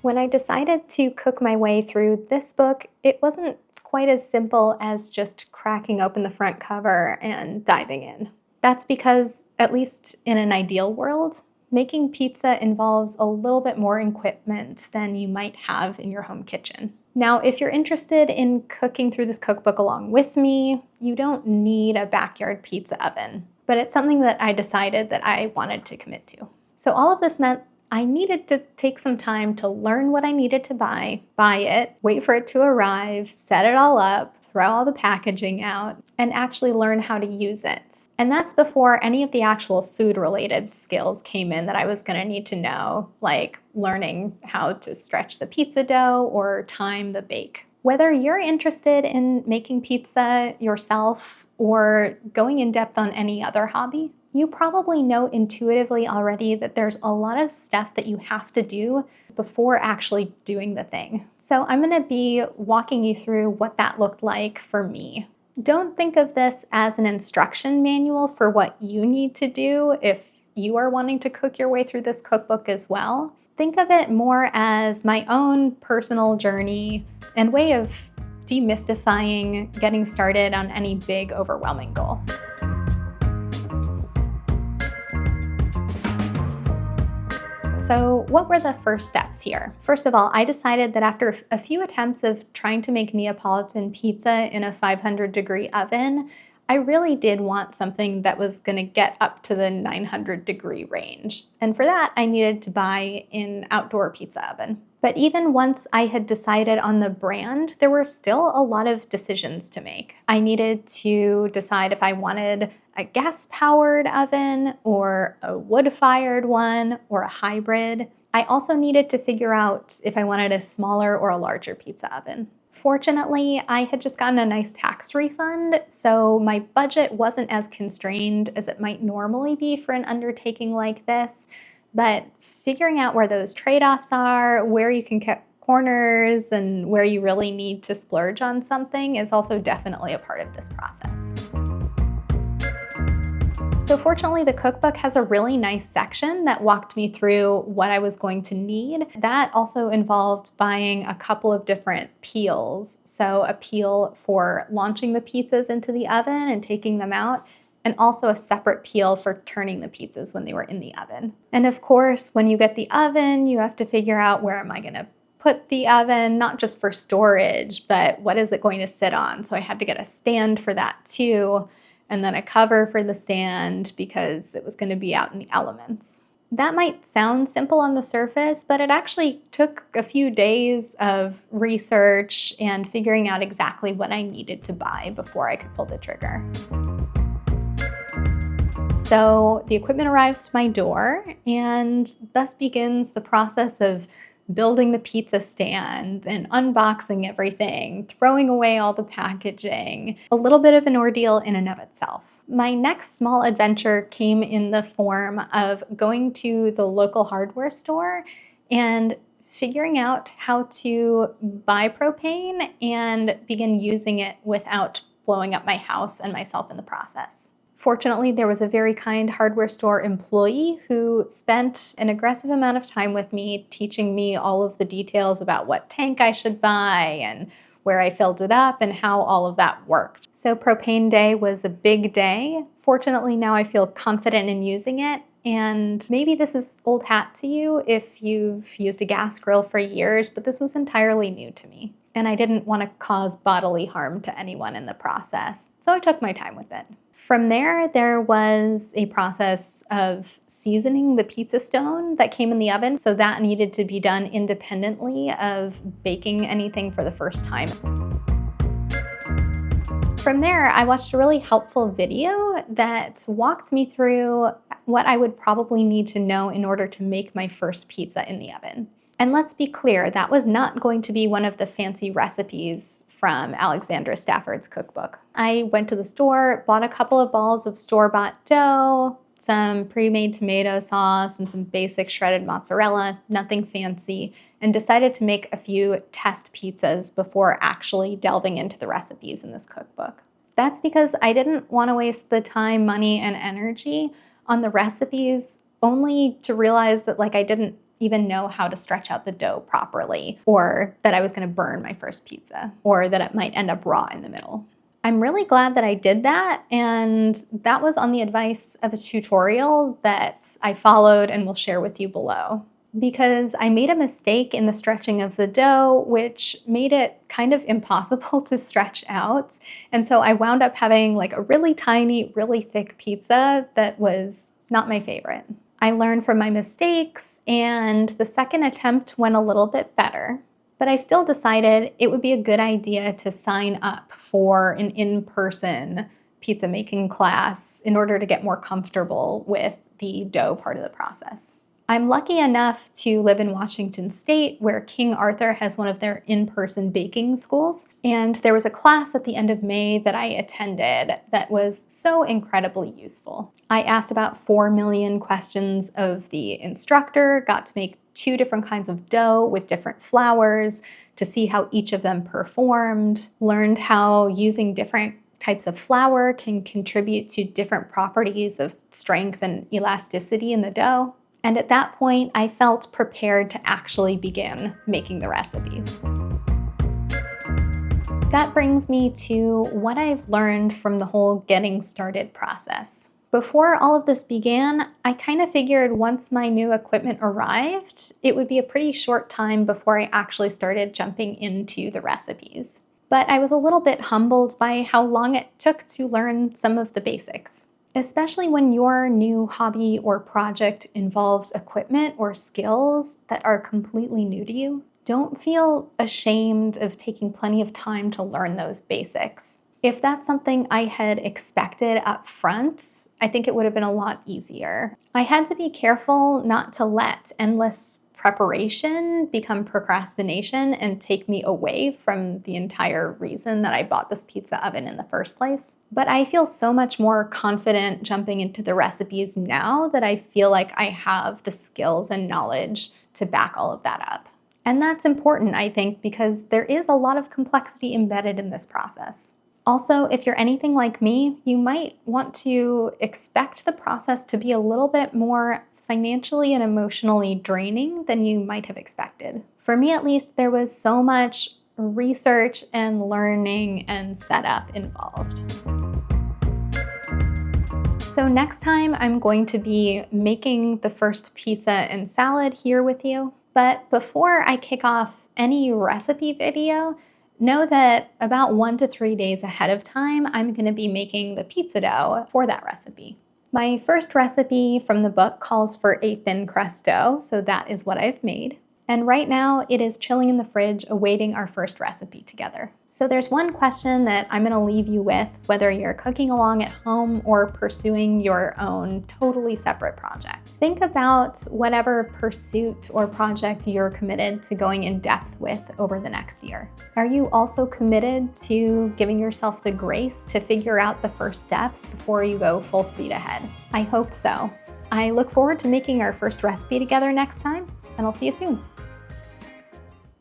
When I decided to cook my way through this book, it wasn't quite as simple as just cracking open the front cover and diving in. That's because, at least in an ideal world, making pizza involves a little bit more equipment than you might have in your home kitchen. Now, if you're interested in cooking through this cookbook along with me, you don't need a backyard pizza oven, but it's something that I decided that I wanted to commit to. So all of this meant I needed to take some time to learn what I needed to buy it, wait for it to arrive, set it all up, throw all the packaging out, and actually learn how to use it. And that's before any of the actual food-related skills came in that I was going to need to know, like learning how to stretch the pizza dough or time the bake. Whether you're interested in making pizza yourself or going in depth on any other hobby, you probably know intuitively already that there's a lot of stuff that you have to do before actually doing the thing. So I'm going to be walking you through what that looked like for me. Don't think of this as an instruction manual for what you need to do if you are wanting to cook your way through this cookbook as well. Think of it more as my own personal journey and way of demystifying getting started on any big, overwhelming goal. So what were the first steps here? First of all, I decided that after a few attempts of trying to make Neapolitan pizza in a 500-degree oven, I really did want something that was going to get up to the 900-degree range. And for that, I needed to buy an outdoor pizza oven. But even once I had decided on the brand, there were still a lot of decisions to make. I needed to decide if I wanted a gas-powered oven or a wood-fired one or a hybrid. I also needed to figure out if I wanted a smaller or a larger pizza oven. Fortunately, I had just gotten a nice tax refund, so my budget wasn't as constrained as it might normally be for an undertaking like this, but figuring out where those trade-offs are, where you can cut corners, and where you really need to splurge on something is also definitely a part of this process. So fortunately, the cookbook has a really nice section that walked me through what I was going to need. That also involved buying a couple of different peels. So a peel for launching the pizzas into the oven and taking them out, and also a separate peel for turning the pizzas when they were in the oven. And of course, when you get the oven, you have to figure out where am I going to put the oven, not just for storage, but what is it going to sit on? So I had to get a stand for that too, and then a cover for the stand because it was going to be out in the elements. That might sound simple on the surface, but it actually took a few days of research and figuring out exactly what I needed to buy before I could pull the trigger. So the equipment arrives to my door, and thus begins the process of building the pizza stand and unboxing everything, throwing away all the packaging, a little bit of an ordeal in and of itself. My next small adventure came in the form of going to the local hardware store and figuring out how to buy propane and begin using it without blowing up my house and myself in the process. Fortunately, there was a very kind hardware store employee who spent an aggressive amount of time with me, teaching me all of the details about what tank I should buy and where I filled it up and how all of that worked. So propane day was a big day. Fortunately, now I feel confident in using it. And maybe this is old hat to you if you've used a gas grill for years, but this was entirely new to me. And I didn't want to cause bodily harm to anyone in the process, so I took my time with it. From there was a process of seasoning the pizza stone that came in the oven, so that needed to be done independently of baking anything for the first time. From there, I watched a really helpful video that walked me through what I would probably need to know in order to make my first pizza in the oven. And let's be clear, that was not going to be one of the fancy recipes from Alexandra Stafford's cookbook. I went to the store, bought a couple of balls of store-bought dough, some pre-made tomato sauce, and some basic shredded mozzarella, nothing fancy, and decided to make a few test pizzas before actually delving into the recipes in this cookbook. That's because I didn't want to waste the time, money, and energy on the recipes only to realize that I didn't even know how to stretch out the dough properly, or that I was going to burn my first pizza, or that it might end up raw in the middle. I'm really glad that I did that, and that was on the advice of a tutorial that I followed and will share with you below. Because I made a mistake in the stretching of the dough, which made it kind of impossible to stretch out. And so I wound up having like a really tiny, really thick pizza that was not my favorite. I learned from my mistakes, and the second attempt went a little bit better. But I still decided it would be a good idea to sign up for an in-person pizza making class in order to get more comfortable with the dough part of the process. I'm lucky enough to live in Washington State, where King Arthur has one of their in-person baking schools. And there was a class at the end of May that I attended that was so incredibly useful. I asked about 4 million questions of the instructor, got to make 2 different kinds of dough with different flours to see how each of them performed, learned how using different types of flour can contribute to different properties of strength and elasticity in the dough. And at that point, I felt prepared to actually begin making the recipes. That brings me to what I've learned from the whole getting started process. Before all of this began, I kind of figured once my new equipment arrived, it would be a pretty short time before I actually started jumping into the recipes. But I was a little bit humbled by how long it took to learn some of the basics. Especially when your new hobby or project involves equipment or skills that are completely new to you, don't feel ashamed of taking plenty of time to learn those basics. If that's something I had expected up front, I think it would have been a lot easier. I had to be careful not to let endless preparation become procrastination and take me away from the entire reason that I bought this pizza oven in the first place. But I feel so much more confident jumping into the recipes now that I feel like I have the skills and knowledge to back all of that up. And that's important, I think, because there is a lot of complexity embedded in this process. Also, if you're anything like me, you might want to expect the process to be a little bit more financially and emotionally draining than you might have expected. For me, at least, there was so much research and learning and setup involved. So next time I'm going to be making the first pizza and salad here with you. But before I kick off any recipe video, know that about 1 to 3 days ahead of time, I'm going to be making the pizza dough for that recipe. My first recipe from the book calls for a thin crust dough, so that is what I've made. And right now it is chilling in the fridge awaiting our first recipe together. So there's one question that I'm going to leave you with, whether you're cooking along at home or pursuing your own totally separate project. Think about whatever pursuit or project you're committed to going in depth with over the next year. Are you also committed to giving yourself the grace to figure out the first steps before you go full speed ahead? I hope so. I look forward to making our first recipe together next time, and I'll see you soon.